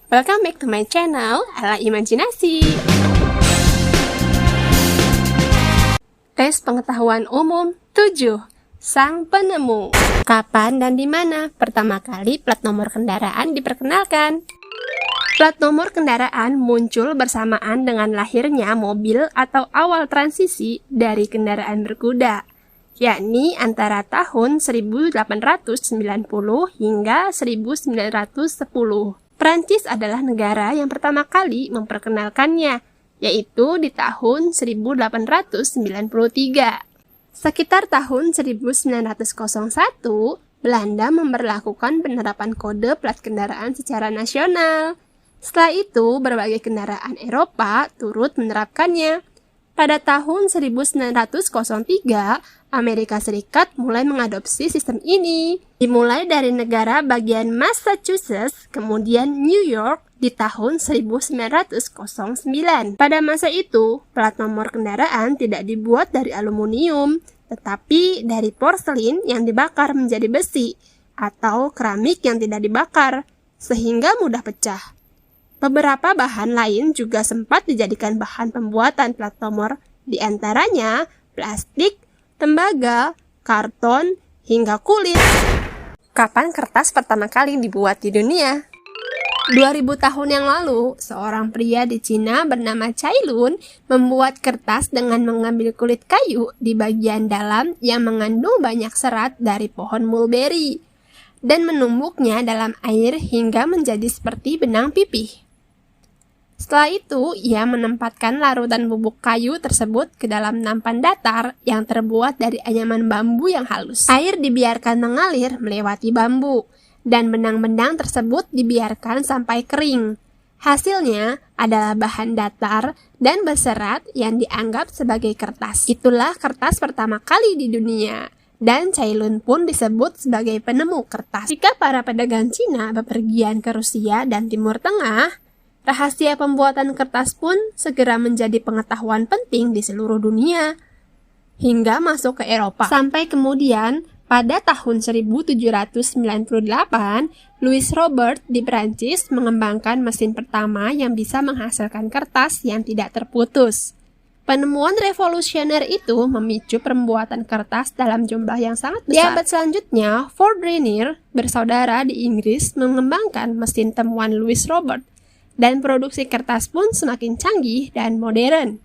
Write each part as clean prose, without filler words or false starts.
Welcome back to my channel, Ala Imajinasi. Tes pengetahuan umum 7. Sang penemu. Kapan dan di mana pertama kali plat nomor kendaraan diperkenalkan? Plat nomor kendaraan muncul bersamaan dengan lahirnya mobil atau awal transisi dari kendaraan berkuda, yakni antara tahun 1890 hingga 1910. Prancis adalah negara yang pertama kali memperkenalkannya, yaitu di tahun 1893. Sekitar tahun 1901, Belanda memberlakukan penerapan kode plat kendaraan secara nasional. Setelah itu, berbagai kendaraan Eropa turut menerapkannya. Pada tahun 1903, Amerika Serikat mulai mengadopsi sistem ini. Dimulai dari negara bagian Massachusetts, kemudian New York di tahun 1909. Pada masa itu, plat nomor kendaraan tidak dibuat dari aluminium, tetapi dari porselin yang dibakar menjadi besi, atau keramik yang tidak dibakar, sehingga mudah pecah. Beberapa bahan lain juga sempat dijadikan bahan pembuatan plat nomor, di antaranya plastik, tembaga, karton, hingga kulit. Kapan kertas pertama kali dibuat di dunia? 2000 tahun yang lalu, seorang pria di Cina bernama Cai Lun membuat kertas dengan mengambil kulit kayu di bagian dalam yang mengandung banyak serat dari pohon mulberry dan menumbuknya dalam air hingga menjadi seperti benang pipih. Setelah itu, ia menempatkan larutan bubuk kayu tersebut ke dalam nampan datar yang terbuat dari anyaman bambu yang halus. Air dibiarkan mengalir melewati bambu, dan benang-benang tersebut dibiarkan sampai kering. Hasilnya adalah bahan datar dan berserat yang dianggap sebagai kertas. Itulah kertas pertama kali di dunia, dan Cai Lun pun disebut sebagai penemu kertas. Jika para pedagang Cina bepergian ke Rusia dan Timur Tengah, rahasia pembuatan kertas pun segera menjadi pengetahuan penting di seluruh dunia, hingga masuk ke Eropa. Sampai kemudian, pada tahun 1798, Louis Robert di Prancis mengembangkan mesin pertama yang bisa menghasilkan kertas yang tidak terputus. Penemuan revolusioner itu memicu pembuatan kertas dalam jumlah yang sangat besar. Di abad selanjutnya, Ford Renier bersaudara di Inggris mengembangkan mesin temuan Louis Robert, dan produksi kertas pun semakin canggih dan modern.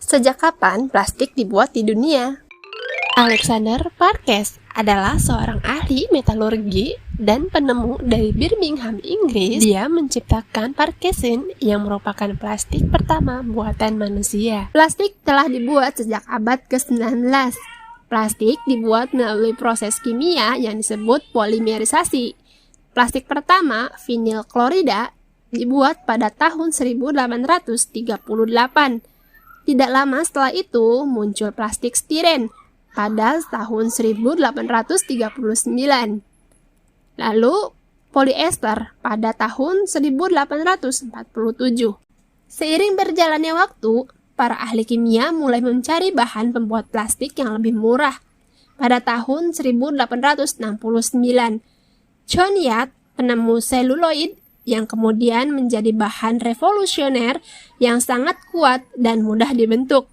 Sejak kapan plastik dibuat di dunia? Alexander Parkes adalah seorang ahli metalurgi dan penemu dari Birmingham, Inggris. Dia menciptakan parkesin yang merupakan plastik pertama buatan manusia. Plastik telah dibuat sejak abad ke-19. Plastik dibuat melalui proses kimia yang disebut polimerisasi. Plastik pertama, vinyl klorida, dibuat pada tahun 1838. Tidak lama setelah itu muncul plastik stiren pada tahun 1839. Lalu polyester pada tahun 1847. Seiring berjalannya waktu, para ahli kimia mulai mencari bahan pembuat plastik yang lebih murah. Pada tahun 1869, John Yacht, penemu seluloid, yang kemudian menjadi bahan revolusioner yang sangat kuat dan mudah dibentuk.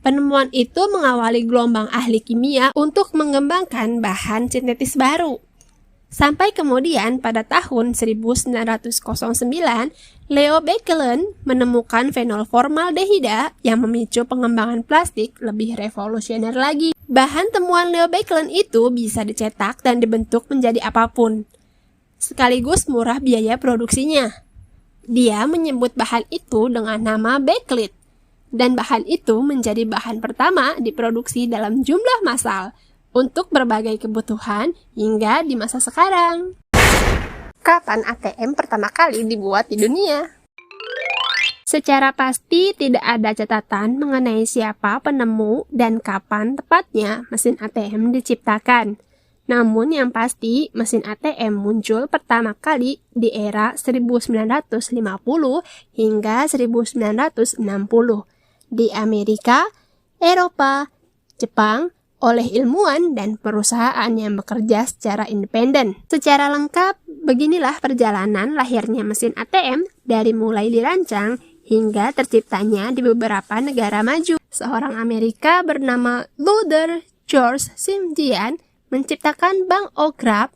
Penemuan itu mengawali gelombang ahli kimia untuk mengembangkan bahan sintetis baru. Sampai kemudian pada tahun 1909, Leo Baekeland menemukan fenol formaldehida yang memicu pengembangan plastik lebih revolusioner lagi. Bahan temuan Leo Baekeland itu bisa dicetak dan dibentuk menjadi apapun, sekaligus murah biaya produksinya. Dia menyebut bahan itu dengan nama bakelite, dan bahan itu menjadi bahan pertama diproduksi dalam jumlah massal untuk berbagai kebutuhan hingga di masa sekarang. Kapan ATM pertama kali dibuat di dunia? Secara pasti tidak ada catatan mengenai siapa penemu dan kapan tepatnya mesin ATM diciptakan. Namun yang pasti, mesin ATM muncul pertama kali di era 1950 hingga 1960 di Amerika, Eropa, Jepang, oleh ilmuwan dan perusahaan yang bekerja secara independen. Secara lengkap, beginilah perjalanan lahirnya mesin ATM dari mulai dirancang hingga terciptanya di beberapa negara maju. Seorang Amerika bernama Luther George Simjian menciptakan Bank Okrap,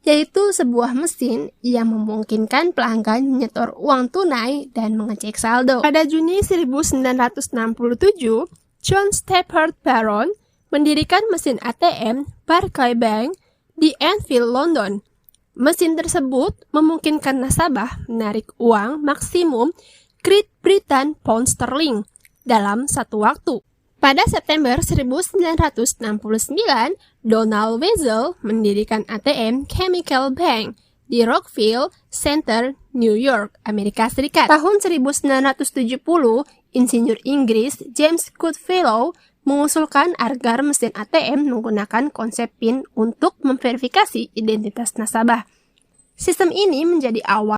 yaitu sebuah mesin yang memungkinkan pelanggan menyetor uang tunai dan mengecek saldo. Pada Juni 1967, John Stafford Baron mendirikan mesin ATM Barclays Bank di Enfield, London. Mesin tersebut memungkinkan nasabah menarik uang maksimum Great Britain Pound Sterling dalam satu waktu. Pada September 1969, Donald Wessel mendirikan ATM Chemical Bank di Rockville Center, New York, Amerika Serikat. Tahun 1970, insinyur Inggris James Goodfellow mengusulkan agar mesin ATM menggunakan konsep PIN untuk memverifikasi identitas nasabah. Sistem ini menjadi awal